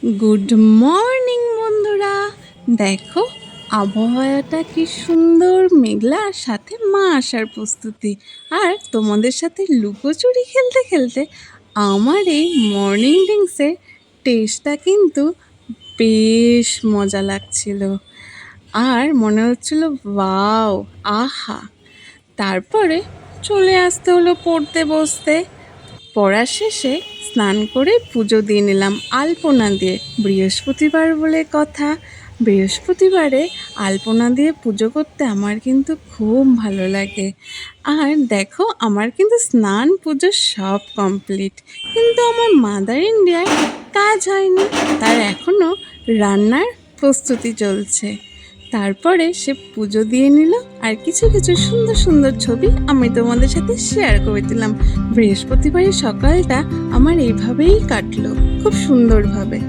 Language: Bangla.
গুড মর্নিং বন্ধুরা। দেখো আবহাওয়াটা কি সুন্দর মেঘলা, সাথে মা আসার প্রস্তুতি। আর তোমাদের সাথে লুকোচুরি খেলতে খেলতে আমার এই মর্নিং ড্রিঙ্কসের টেস্টটা কিন্তু বেশ মজা লাগছিল। আর মনে হচ্ছিল ওয়াও, আহা। তারপরে চলে আসতে হলো পড়তে বসতে। পড়া শেষে স্নান করে পুজো দিয়ে নিলাম আলপনা দিয়ে। বৃহস্পতিবার বলে কথা, বৃহস্পতিবারে আলপনা দিয়ে পুজো করতে আমার কিন্তু খুব ভালো লাগে। আর দেখো আমার কিন্তু স্নান পুজো সব কমপ্লিট, কিন্তু আমার মাদার ইন্ডিয়ার কাজ হয়নি, তার এখনও রান্নার প্রস্তুতি চলছে। তারপরে সে পুজো দিয়ে নিল, আর কিছু কিছু সুন্দর সুন্দর ছবি আমি তোমাদের সাথে শেয়ার করে দিলাম। বৃহস্পতিবারের সকালটা আমার এইভাবেই কাটলো, খুব সুন্দরভাবে।